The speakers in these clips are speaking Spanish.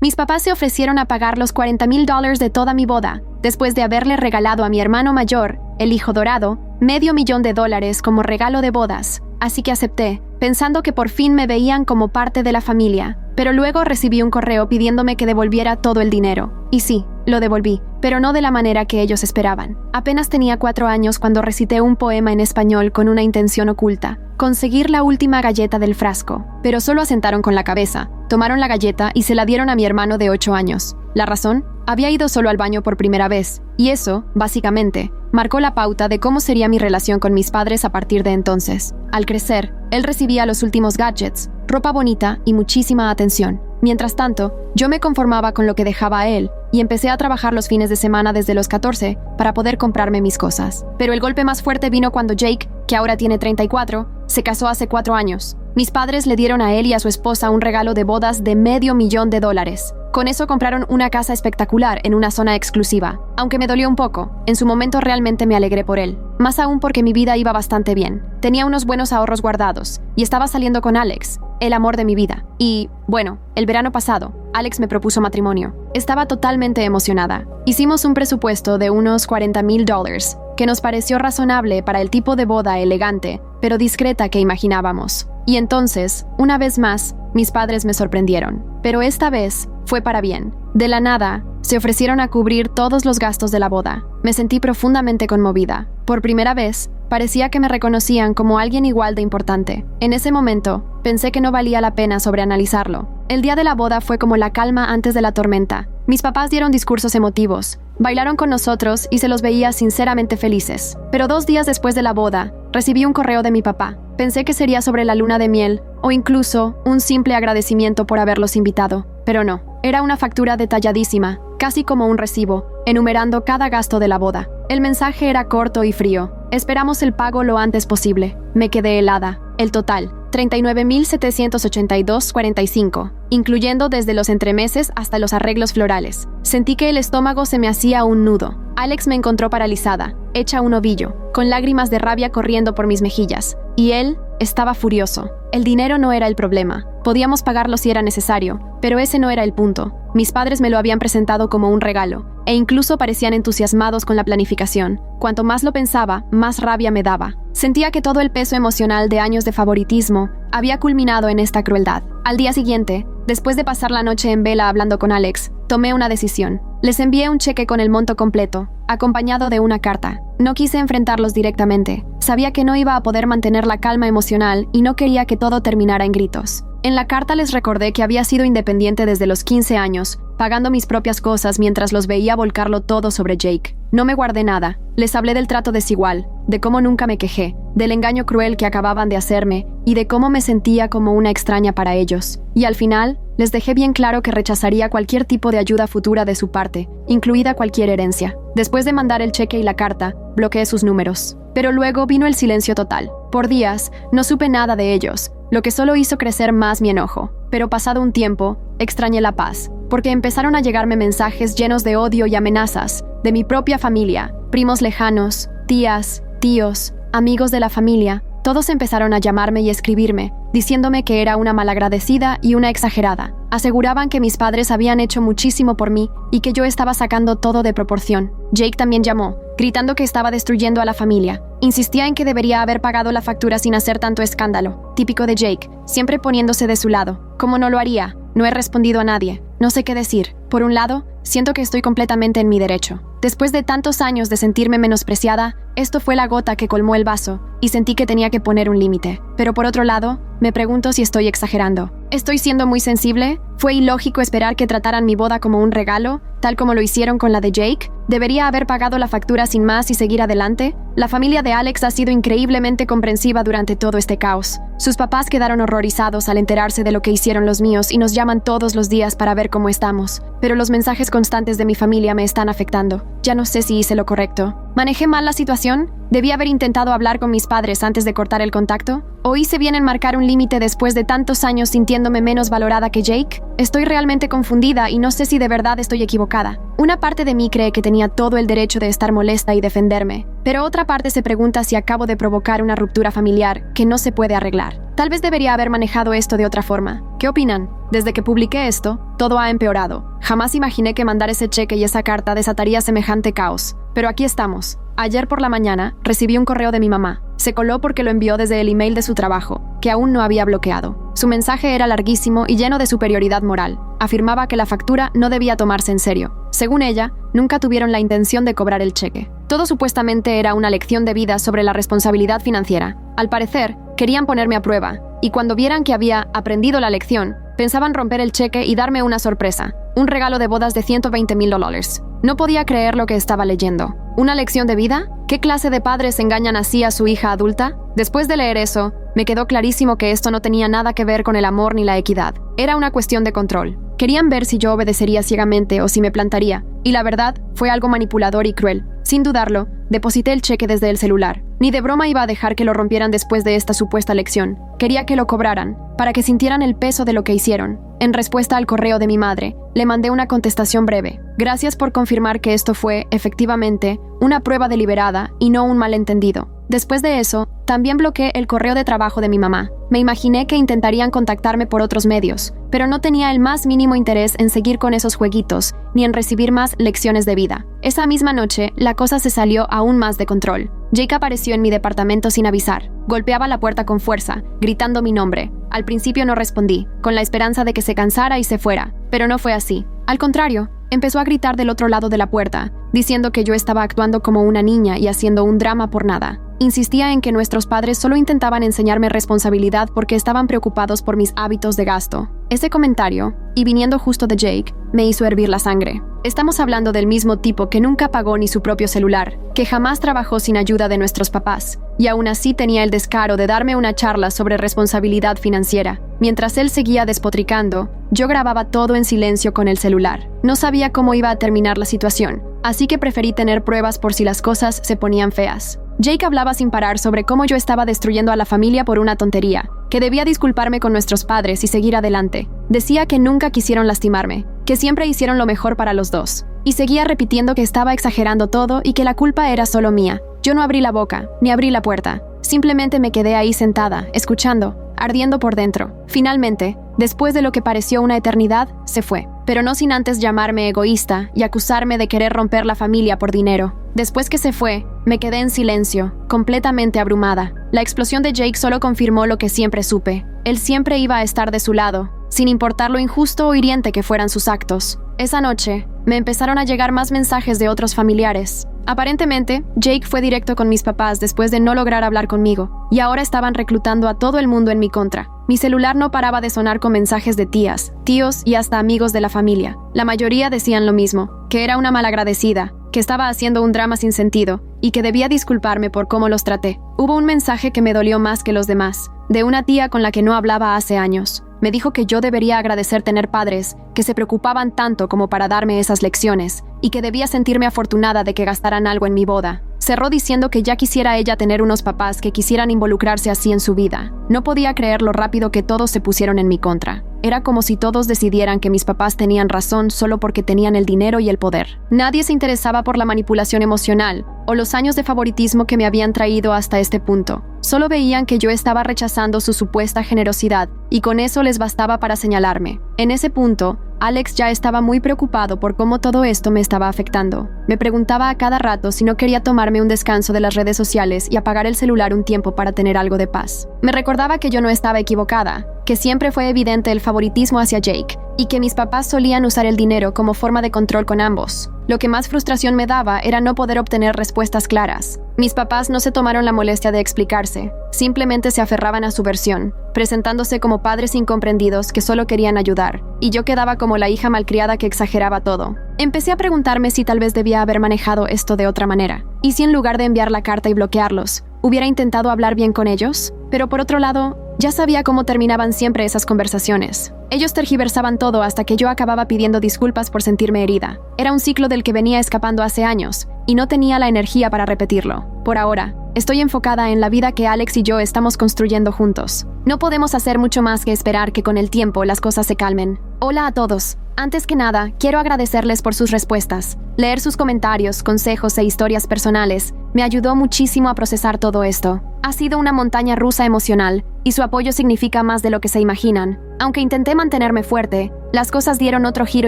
Mis papás se ofrecieron a pagar los $40,000 de toda mi boda, después de haberle regalado a mi hermano mayor, el hijo dorado, $500,000 como regalo de bodas. Así que acepté, pensando que por fin me veían como parte de la familia. Pero luego recibí un correo pidiéndome que devolviera todo el dinero. Y sí, lo devolví, pero no de la manera que ellos esperaban. Apenas tenía 4 años cuando recité un poema en español con una intención oculta: conseguir la última galleta del frasco. Pero solo asentaron con la cabeza, tomaron la galleta y se la dieron a mi hermano de 8 años. ¿La razón? Había ido solo al baño por primera vez, y eso, básicamente, marcó la pauta de cómo sería mi relación con mis padres a partir de entonces. Al crecer, él recibía los últimos gadgets, ropa bonita y muchísima atención. Mientras tanto, yo me conformaba con lo que dejaba a él y empecé a trabajar los fines de semana desde los 14 para poder comprarme mis cosas. Pero el golpe más fuerte vino cuando Jake, que ahora tiene 34, se casó hace 4 años. Mis padres le dieron a él y a su esposa un regalo de bodas de $500,000. Con eso compraron una casa espectacular en una zona exclusiva. Aunque me dolió un poco, en su momento realmente me alegré por él. Más aún porque mi vida iba bastante bien. Tenía unos buenos ahorros guardados y estaba saliendo con Alex, el amor de mi vida. Y, bueno, el verano pasado, Alex me propuso matrimonio. Estaba totalmente emocionada. Hicimos un presupuesto de unos $40,000, que nos pareció razonable para el tipo de boda elegante, pero discreta que imaginábamos. Y entonces, una vez más, mis padres me sorprendieron. Pero esta vez fue para bien. De la nada, se ofrecieron a cubrir todos los gastos de la boda. Me sentí profundamente conmovida. Por primera vez, parecía que me reconocían como alguien igual de importante. En ese momento, pensé que no valía la pena sobreanalizarlo. El día de la boda fue como la calma antes de la tormenta. Mis papás dieron discursos emotivos, bailaron con nosotros y se los veía sinceramente felices. Pero 2 días después de la boda, recibí un correo de mi papá. Pensé que sería sobre la luna de miel o incluso un simple agradecimiento por haberlos invitado. Pero no, era una factura detalladísima, casi como un recibo, enumerando cada gasto de la boda. El mensaje era corto y frío. Esperamos el pago lo antes posible. Me quedé helada. El total, $39,782.45, incluyendo desde los entremeses hasta los arreglos florales. Sentí que el estómago se me hacía un nudo. Alex me encontró paralizada, hecha un ovillo, con lágrimas de rabia corriendo por mis mejillas. Y él estaba furioso. El dinero no era el problema. Podíamos pagarlo si era necesario, pero ese no era el punto. Mis padres me lo habían presentado como un regalo, e incluso parecían entusiasmados con la planificación. Cuanto más lo pensaba, más rabia me daba. Sentía que todo el peso emocional de años de favoritismo había culminado en esta crueldad. Al día siguiente, después de pasar la noche en vela hablando con Alex, tomé una decisión. Les envié un cheque con el monto completo, acompañado de una carta. No quise enfrentarlos directamente. Sabía que no iba a poder mantener la calma emocional y no quería que todo terminara en gritos. En la carta les recordé que había sido independiente desde los 15 años, pagando mis propias cosas mientras los veía volcarlo todo sobre Jake. No me guardé nada. Les hablé del trato desigual, de cómo nunca me quejé, del engaño cruel que acababan de hacerme y de cómo me sentía como una extraña para ellos. Y al final, les dejé bien claro que rechazaría cualquier tipo de ayuda futura de su parte, incluida cualquier herencia. Después de mandar el cheque y la carta, bloqueé sus números. Pero luego vino el silencio total. Por días, no supe nada de ellos, lo que solo hizo crecer más mi enojo. Pero pasado un tiempo, extrañé la paz, porque empezaron a llegarme mensajes llenos de odio y amenazas, de mi propia familia, primos lejanos, tías, tíos, amigos de la familia. Todos empezaron a llamarme y escribirme, diciéndome que era una malagradecida y una exagerada. Aseguraban que mis padres habían hecho muchísimo por mí y que yo estaba sacando todo de proporción. Jake también llamó, gritando que estaba destruyendo a la familia. Insistía en que debería haber pagado la factura sin hacer tanto escándalo. Típico de Jake, siempre poniéndose de su lado. ¿Cómo no lo haría? No he respondido a nadie. No sé qué decir. Por un lado, siento que estoy completamente en mi derecho. Después de tantos años de sentirme menospreciada, esto fue la gota que colmó el vaso y sentí que tenía que poner un límite. Pero por otro lado, me pregunto si estoy exagerando. ¿Estoy siendo muy sensible? ¿Fue ilógico esperar que trataran mi boda como un regalo, tal como lo hicieron con la de Jake? ¿Debería haber pagado la factura sin más y seguir adelante? La familia de Alex ha sido increíblemente comprensiva durante todo este caos. Sus papás quedaron horrorizados al enterarse de lo que hicieron los míos y nos llaman todos los días para ver cómo estamos. Pero los mensajes constantes de mi familia me están afectando. Ya no sé si hice lo correcto. ¿Manejé mal la situación? ¿Debí haber intentado hablar con mis padres antes de cortar el contacto? ¿O hice bien en marcar un límite después de tantos años sintiéndome menos valorada que Jake? Estoy realmente confundida y no sé si de verdad estoy equivocada. Una parte de mí cree que tenía todo el derecho de estar molesta y defenderme, pero otra parte se pregunta si acabo de provocar una ruptura familiar que no se puede arreglar. Tal vez debería haber manejado esto de otra forma. ¿Qué opinan? Desde que publiqué esto, todo ha empeorado. Jamás imaginé que mandar ese cheque y esa carta desataría semejante caos. Pero aquí estamos. Ayer por la mañana recibí un correo de mi mamá. Se coló porque lo envió desde el email de su trabajo, que aún no había bloqueado. Su mensaje era larguísimo y lleno de superioridad moral. Afirmaba que la factura no debía tomarse en serio. Según ella, nunca tuvieron la intención de cobrar el cheque. Todo supuestamente era una lección de vida sobre la responsabilidad financiera. Al parecer, querían ponerme a prueba, y cuando vieran que había aprendido la lección, pensaban romper el cheque y darme una sorpresa, un regalo de bodas de $120,000. No podía creer lo que estaba leyendo. ¿Una lección de vida? ¿Qué clase de padres engañan así a su hija adulta? Después de leer eso, me quedó clarísimo que esto no tenía nada que ver con el amor ni la equidad. Era una cuestión de control. Querían ver si yo obedecería ciegamente o si me plantaría, y la verdad, fue algo manipulador y cruel. Sin dudarlo, deposité el cheque desde el celular. Ni de broma iba a dejar que lo rompieran después de esta supuesta lección. Quería que lo cobraran, para que sintieran el peso de lo que hicieron. En respuesta al correo de mi madre, le mandé una contestación breve. Gracias por confirmar que esto fue, efectivamente, una prueba deliberada y no un malentendido. Después de eso, también bloqueé el correo de trabajo de mi mamá. Me imaginé que intentarían contactarme por otros medios, pero no tenía el más mínimo interés en seguir con esos jueguitos, ni en recibir más lecciones de vida. Esa misma noche, la cosa se salió aún más de control. Jake apareció en mi departamento sin avisar. Golpeaba la puerta con fuerza, gritando mi nombre. Al principio no respondí, con la esperanza de que se cansara y se fuera, pero no fue así. Al contrario, empezó a gritar del otro lado de la puerta, diciendo que yo estaba actuando como una niña y haciendo un drama por nada. Insistía en que nuestros padres solo intentaban enseñarme responsabilidad porque estaban preocupados por mis hábitos de gasto. Ese comentario, y viniendo justo de Jake, me hizo hervir la sangre. Estamos hablando del mismo tipo que nunca pagó ni su propio celular, que jamás trabajó sin ayuda de nuestros papás, y aún así tenía el descaro de darme una charla sobre responsabilidad financiera. Mientras él seguía despotricando, yo grababa todo en silencio con el celular. No sabía cómo iba a terminar la situación, así que preferí tener pruebas por si las cosas se ponían feas. Jake hablaba sin parar sobre cómo yo estaba destruyendo a la familia por una tontería, que debía disculparme con nuestros padres y seguir adelante. Decía que nunca quisieron lastimarme, que siempre hicieron lo mejor para los dos. Y seguía repitiendo que estaba exagerando todo y que la culpa era solo mía. Yo no abrí la boca, ni abrí la puerta. Simplemente me quedé ahí sentada, escuchando, ardiendo por dentro. Finalmente, después de lo que pareció una eternidad, se fue. Pero no sin antes llamarme egoísta y acusarme de querer romper la familia por dinero. Después que se fue, me quedé en silencio, completamente abrumada. La explosión de Jake solo confirmó lo que siempre supe. Él siempre iba a estar de su lado, sin importar lo injusto o hiriente que fueran sus actos. Esa noche, me empezaron a llegar más mensajes de otros familiares. Aparentemente, Jake fue directo con mis papás después de no lograr hablar conmigo, y ahora estaban reclutando a todo el mundo en mi contra. Mi celular no paraba de sonar con mensajes de tías, tíos y hasta amigos de la familia. La mayoría decían lo mismo, que era una malagradecida, que estaba haciendo un drama sin sentido y que debía disculparme por cómo los traté. Hubo un mensaje que me dolió más que los demás, de una tía con la que no hablaba hace años. Me dijo que yo debería agradecer tener padres que se preocupaban tanto como para darme esas lecciones y que debía sentirme afortunada de que gastaran algo en mi boda. Cerró diciendo que ya quisiera ella tener unos papás que quisieran involucrarse así en su vida. No podía creer lo rápido que todos se pusieron en mi contra. Era como si todos decidieran que mis papás tenían razón solo porque tenían el dinero y el poder. Nadie se interesaba por la manipulación emocional o los años de favoritismo que me habían traído hasta este punto. Solo veían que yo estaba rechazando su supuesta generosidad y con eso les bastaba para señalarme. En ese punto, Alex ya estaba muy preocupado por cómo todo esto me estaba afectando. Me preguntaba a cada rato si no quería tomarme un descanso de las redes sociales y apagar el celular un tiempo para tener algo de paz. Me recordaba que yo no estaba equivocada, que siempre fue evidente el favoritismo hacia Jake y que mis papás solían usar el dinero como forma de control con ambos. Lo que más frustración me daba era no poder obtener respuestas claras. Mis papás no se tomaron la molestia de explicarse, simplemente se aferraban a su versión, presentándose como padres incomprendidos que solo querían ayudar, y yo quedaba como la hija malcriada que exageraba todo. Empecé a preguntarme si tal vez debía haber manejado esto de otra manera, y si en lugar de enviar la carta y bloquearlos, hubiera intentado hablar bien con ellos. Pero por otro lado, ya sabía cómo terminaban siempre esas conversaciones. Ellos tergiversaban todo hasta que yo acababa pidiendo disculpas por sentirme herida. Era un ciclo del que venía escapando hace años, y no tenía la energía para repetirlo. Por ahora, estoy enfocada en la vida que Alex y yo estamos construyendo juntos. No podemos hacer mucho más que esperar que con el tiempo las cosas se calmen. Hola a todos. Antes que nada, quiero agradecerles por sus respuestas. Leer sus comentarios, consejos e historias personales me ayudó muchísimo a procesar todo esto. Ha sido una montaña rusa emocional y su apoyo significa más de lo que se imaginan. Aunque intenté mantenerme fuerte, las cosas dieron otro giro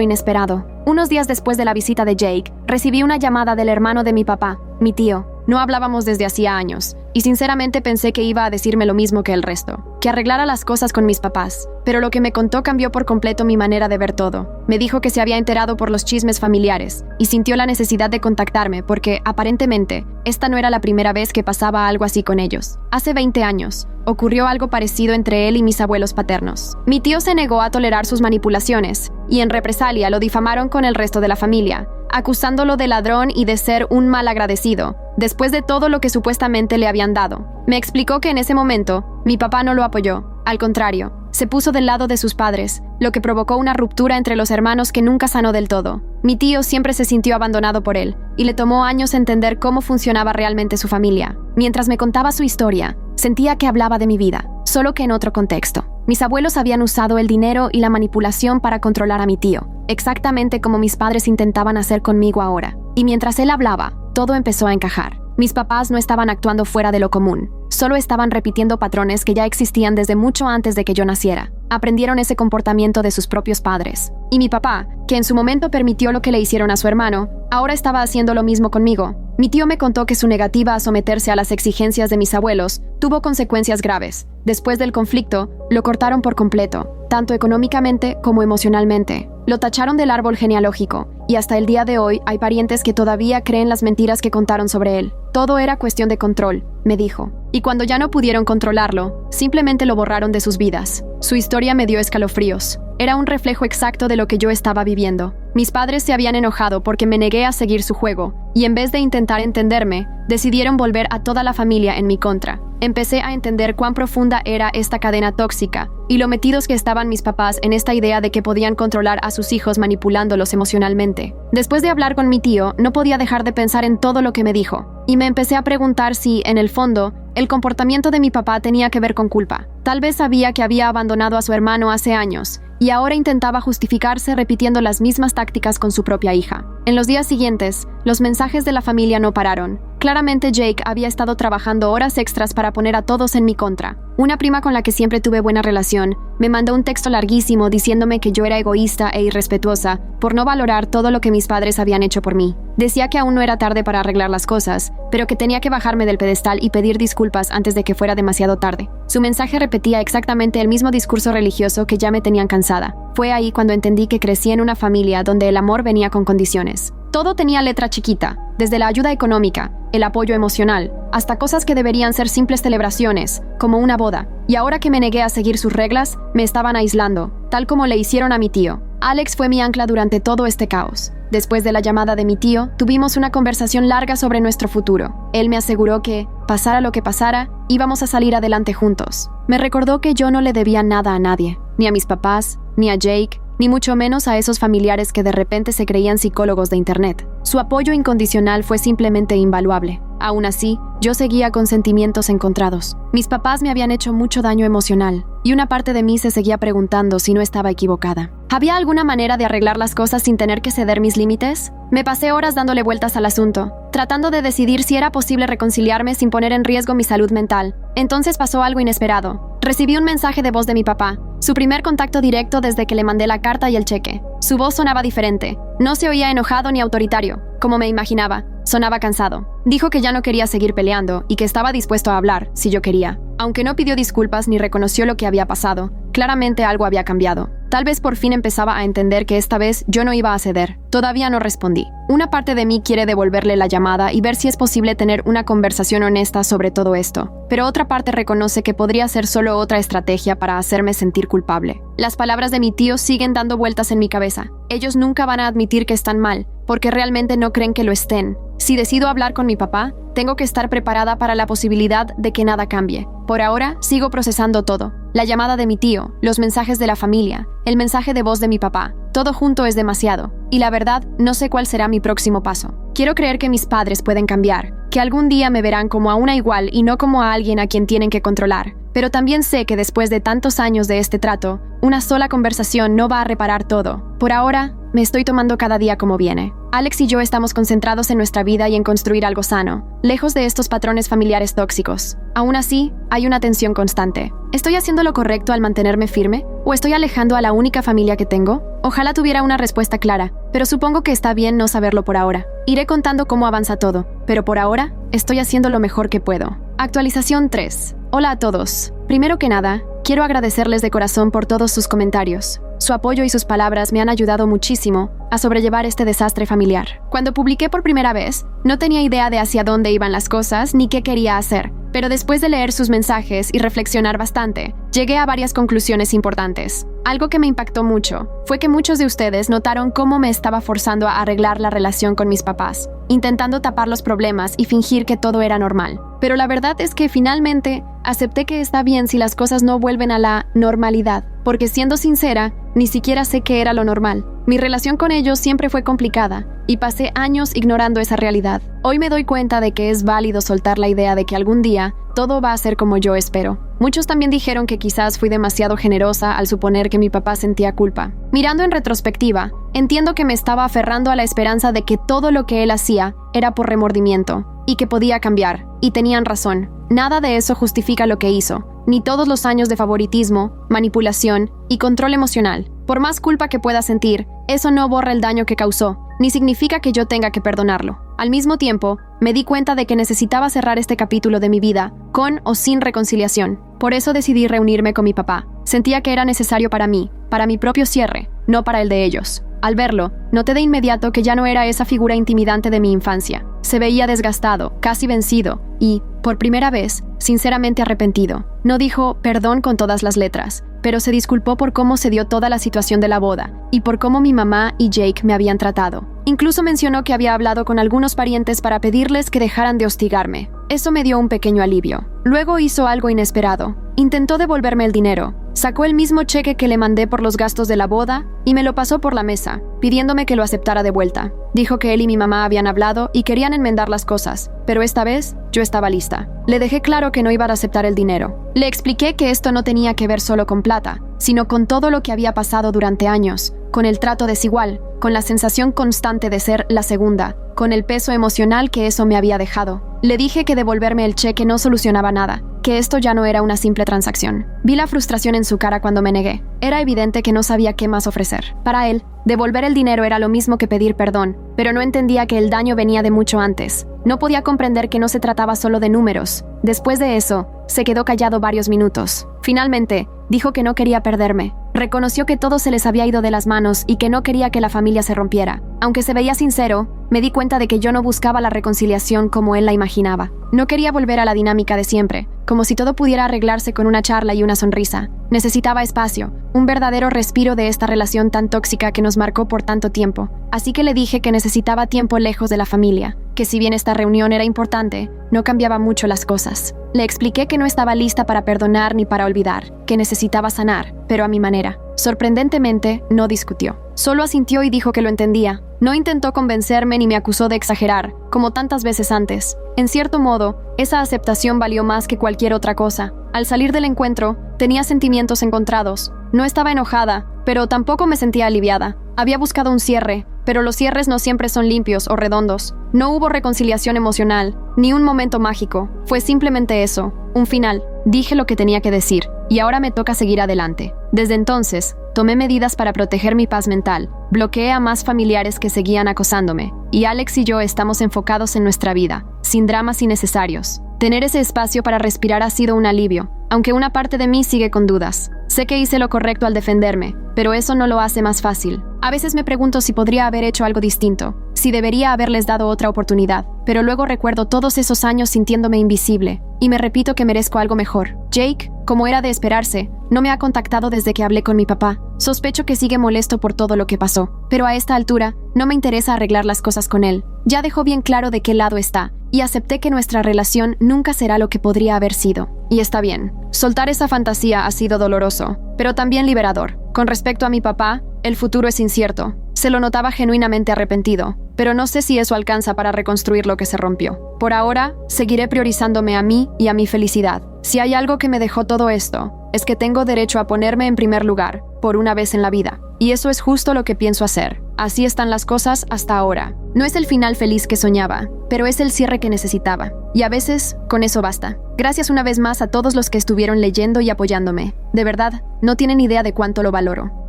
inesperado. Unos días después de la visita de Jake, recibí una llamada del hermano de mi papá, mi tío. No hablábamos desde hacía años, y sinceramente pensé que iba a decirme lo mismo que el resto, que arreglara las cosas con mis papás. Pero lo que me contó cambió por completo mi manera de ver todo. Me dijo que se había enterado por los chismes familiares, y sintió la necesidad de contactarme porque, aparentemente, esta no era la primera vez que pasaba algo así con ellos. Hace 20 años, ocurrió algo parecido entre él y mis abuelos paternos. Mi tío se negó a tolerar sus manipulaciones, y en represalia lo difamaron con el resto de la familia, acusándolo de ladrón y de ser un malagradecido, después de todo lo que supuestamente le habían dado. Me explicó que en ese momento, mi papá no lo apoyó. Al contrario, se puso del lado de sus padres, lo que provocó una ruptura entre los hermanos que nunca sanó del todo. Mi tío siempre se sintió abandonado por él, y le tomó años entender cómo funcionaba realmente su familia. Mientras me contaba su historia, sentía que hablaba de mi vida, solo que en otro contexto. Mis abuelos habían usado el dinero y la manipulación para controlar a mi tío, exactamente como mis padres intentaban hacer conmigo ahora. Y mientras él hablaba, todo empezó a encajar. Mis papás no estaban actuando fuera de lo común, solo estaban repitiendo patrones que ya existían desde mucho antes de que yo naciera. Aprendieron ese comportamiento de sus propios padres. Y mi papá, que en su momento permitió lo que le hicieron a su hermano, ahora estaba haciendo lo mismo conmigo. Mi tío me contó que su negativa a someterse a las exigencias de mis abuelos tuvo consecuencias graves. Después del conflicto, lo cortaron por completo, tanto económicamente como emocionalmente. Lo tacharon del árbol genealógico, y hasta el día de hoy hay parientes que todavía creen las mentiras que contaron sobre él. Todo era cuestión de control, me dijo. Y cuando ya no pudieron controlarlo, simplemente lo borraron de sus vidas. Su historia me dio escalofríos. Era un reflejo exacto de lo que yo estaba viviendo. Mis padres se habían enojado porque me negué a seguir su juego, y en vez de intentar entenderme, decidieron volver a toda la familia en mi contra. Empecé a entender cuán profunda era esta cadena tóxica, y lo metidos que estaban mis papás en esta idea de que podían controlar a sus hijos manipulándolos emocionalmente. Después de hablar con mi tío, no podía dejar de pensar en todo lo que me dijo, y me empecé a preguntar si, en el fondo, el comportamiento de mi papá tenía que ver con culpa. Tal vez sabía que había abandonado a su hermano hace años, y ahora intentaba justificarse repitiendo las mismas tácticas con su propia hija. En los días siguientes, los mensajes de la familia no pararon. Claramente Jake había estado trabajando horas extras para poner a todos en mi contra. Una prima con la que siempre tuve buena relación me mandó un texto larguísimo diciéndome que yo era egoísta e irrespetuosa por no valorar todo lo que mis padres habían hecho por mí. Decía que aún no era tarde para arreglar las cosas, pero que tenía que bajarme del pedestal y pedir disculpas antes de que fuera demasiado tarde. Su mensaje repetía exactamente el mismo discurso religioso que ya me tenían cansada. Fue ahí cuando entendí que crecí en una familia donde el amor venía con condiciones. Todo tenía letra chiquita, desde la ayuda económica, el apoyo emocional, hasta cosas que deberían ser simples celebraciones, como una boda. Y ahora que me negué a seguir sus reglas, me estaban aislando, tal como le hicieron a mi tío. Alex fue mi ancla durante todo este caos. Después de la llamada de mi tío, tuvimos una conversación larga sobre nuestro futuro. Él me aseguró que, pasara lo que pasara, íbamos a salir adelante juntos. Me recordó que yo no le debía nada a nadie, ni a mis papás, ni a Jake, ni mucho menos a esos familiares que de repente se creían psicólogos de internet. Su apoyo incondicional fue simplemente invaluable. Aún así, yo seguía con sentimientos encontrados. Mis papás me habían hecho mucho daño emocional, y una parte de mí se seguía preguntando si no estaba equivocada. ¿Había alguna manera de arreglar las cosas sin tener que ceder mis límites? Me pasé horas dándole vueltas al asunto, tratando de decidir si era posible reconciliarme sin poner en riesgo mi salud mental. Entonces pasó algo inesperado. Recibí un mensaje de voz de mi papá, su primer contacto directo desde que le mandé la carta y el cheque. Su voz sonaba diferente. No se oía enojado ni autoritario, como me imaginaba. Sonaba cansado. Dijo que ya no quería seguir peleando y que estaba dispuesto a hablar, si yo quería. Aunque no pidió disculpas ni reconoció lo que había pasado, claramente algo había cambiado. Tal vez por fin empezaba a entender que esta vez yo no iba a ceder. Todavía no respondí. Una parte de mí quiere devolverle la llamada y ver si es posible tener una conversación honesta sobre todo esto. Pero otra parte reconoce que podría ser solo otra estrategia para hacerme sentir culpable. Las palabras de mi tío siguen dando vueltas en mi cabeza. Ellos nunca van a admitir que están mal, porque realmente no creen que lo estén. Si decido hablar con mi papá, tengo que estar preparada para la posibilidad de que nada cambie. Por ahora, sigo procesando todo. La llamada de mi tío, los mensajes de la familia, el mensaje de voz de mi papá. Todo junto es demasiado. Y la verdad, no sé cuál será mi próximo paso. Quiero creer que mis padres pueden cambiar, que algún día me verán como a una igual y no como a alguien a quien tienen que controlar. pero también sé que después de tantos años de este trato, una sola conversación no va a reparar todo. Por ahora, me estoy tomando cada día como viene. Alex y yo estamos concentrados en nuestra vida y en construir algo sano, lejos de estos patrones familiares tóxicos. Aún así, hay una tensión constante. ¿Estoy haciendo lo correcto al mantenerme firme? ¿O estoy alejando a la única familia que tengo? Ojalá tuviera una respuesta clara, pero supongo que está bien no saberlo por ahora. Iré contando cómo avanza todo, pero por ahora, estoy haciendo lo mejor que puedo. Actualización 3. Hola a todos. Primero que nada, quiero agradecerles de corazón por todos sus comentarios. Su apoyo y sus palabras me han ayudado muchísimo a sobrellevar este desastre familiar. Cuando publiqué por primera vez, no tenía idea de hacia dónde iban las cosas ni qué quería hacer, pero después de leer sus mensajes y reflexionar bastante, llegué a varias conclusiones importantes. Algo que me impactó mucho fue que muchos de ustedes notaron cómo me estaba forzando a arreglar la relación con mis papás, intentando tapar los problemas y fingir que todo era normal. Pero la verdad es que finalmente acepté que está bien si las cosas no vuelven a la normalidad, porque siendo sincera, ni siquiera sé qué era lo normal. Mi relación con ellos siempre fue complicada y pasé años ignorando esa realidad. Hoy me doy cuenta de que es válido soltar la idea de que algún día todo va a ser como yo espero. Muchos también dijeron que quizás fui demasiado generosa al suponer que mi papá sentía culpa. Mirando en retrospectiva, entiendo que me estaba aferrando a la esperanza de que todo lo que él hacía era por remordimiento y que podía cambiar, y tenían razón. Nada de eso justifica lo que hizo, ni todos los años de favoritismo, manipulación y control emocional. Por más culpa que pueda sentir, eso no borra el daño que causó, ni significa que yo tenga que perdonarlo. Al mismo tiempo, me di cuenta de que necesitaba cerrar este capítulo de mi vida, con o sin reconciliación. Por eso decidí reunirme con mi papá. Sentía que era necesario para mí, para mi propio cierre, no para el de ellos. Al verlo, noté de inmediato que ya no era esa figura intimidante de mi infancia. Se veía desgastado, casi vencido, y, por primera vez, sinceramente arrepentido. No dijo perdón con todas las letras, pero se disculpó por cómo se dio toda la situación de la boda y por cómo mi mamá y Jake me habían tratado. Incluso mencionó que había hablado con algunos parientes para pedirles que dejaran de hostigarme. Eso me dio un pequeño alivio. Luego hizo algo inesperado. Intentó devolverme el dinero. Sacó el mismo cheque que le mandé por los gastos de la boda y me lo pasó por la mesa, pidiéndome que lo aceptara de vuelta. Dijo que él y mi mamá habían hablado y querían enmendar las cosas, pero esta vez yo estaba lista. Le dejé claro que no iba a aceptar el dinero. Le expliqué que esto no tenía que ver solo con plata, sino con todo lo que había pasado durante años, con el trato desigual, con la sensación constante de ser la segunda, con el peso emocional que eso me había dejado. Le dije que devolverme el cheque no solucionaba nada, que esto ya no era una simple transacción. Vi la frustración en su cara cuando me negué. Era evidente que no sabía qué más ofrecer. Para él, devolver el dinero era lo mismo que pedir perdón, pero no entendía que el daño venía de mucho antes. No podía comprender que no se trataba solo de números. Después de eso, se quedó callado varios minutos. Finalmente, dijo que no quería perderme. Reconoció que todo se les había ido de las manos y que no quería que la familia se rompiera. Aunque se veía sincero, me di cuenta de que yo no buscaba la reconciliación como él la imaginaba. No quería volver a la dinámica de siempre, como si todo pudiera arreglarse con una charla y una sonrisa. Necesitaba espacio, un verdadero respiro de esta relación tan tóxica que nos marcó por tanto tiempo. Así que le dije que necesitaba tiempo lejos de la familia, que si bien esta reunión era importante, no cambiaba mucho las cosas. Le expliqué que no estaba lista para perdonar ni para olvidar, que necesitaba sanar, pero a mi manera. Sorprendentemente, no discutió. Solo asintió y dijo que lo entendía. No intentó convencerme ni me acusó de exagerar, como tantas veces antes. En cierto modo, esa aceptación valió más que cualquier otra cosa. Al salir del encuentro, tenía sentimientos encontrados. No estaba enojada, pero tampoco me sentía aliviada. Había buscado un cierre, pero los cierres no siempre son limpios o redondos. No hubo reconciliación emocional, ni un momento mágico. Fue simplemente eso, un final. Dije lo que tenía que decir, y ahora me toca seguir adelante. Desde entonces, tomé medidas para proteger mi paz mental. Bloqueé a más familiares que seguían acosándome, y Alex y yo estamos enfocados en nuestra vida, sin dramas innecesarios. Tener ese espacio para respirar ha sido un alivio, aunque una parte de mí sigue con dudas. Sé que hice lo correcto al defenderme, pero eso no lo hace más fácil. A veces me pregunto si podría haber hecho algo distinto, si debería haberles dado otra oportunidad, pero luego recuerdo todos esos años sintiéndome invisible, y me repito que merezco algo mejor. Jake, como era de esperarse, no me ha contactado desde que hablé con mi papá. Sospecho que sigue molesto por todo lo que pasó, pero a esta altura, no me interesa arreglar las cosas con él. Ya dejó bien claro de qué lado está, y acepté que nuestra relación nunca será lo que podría haber sido. Y está bien. Soltar esa fantasía ha sido doloroso, pero también liberador. Con respecto a mi papá, el futuro es incierto. Se lo notaba genuinamente arrepentido, pero no sé si eso alcanza para reconstruir lo que se rompió. Por ahora, seguiré priorizándome a mí y a mi felicidad. Si hay algo que me dejó todo esto, es que tengo derecho a ponerme en primer lugar, por una vez en la vida. Y eso es justo lo que pienso hacer. Así están las cosas hasta ahora. No es el final feliz que soñaba, pero es el cierre que necesitaba. Y a veces, con eso basta. Gracias una vez más a todos los que estuvieron leyendo y apoyándome. De verdad, no tienen idea de cuánto lo valoro.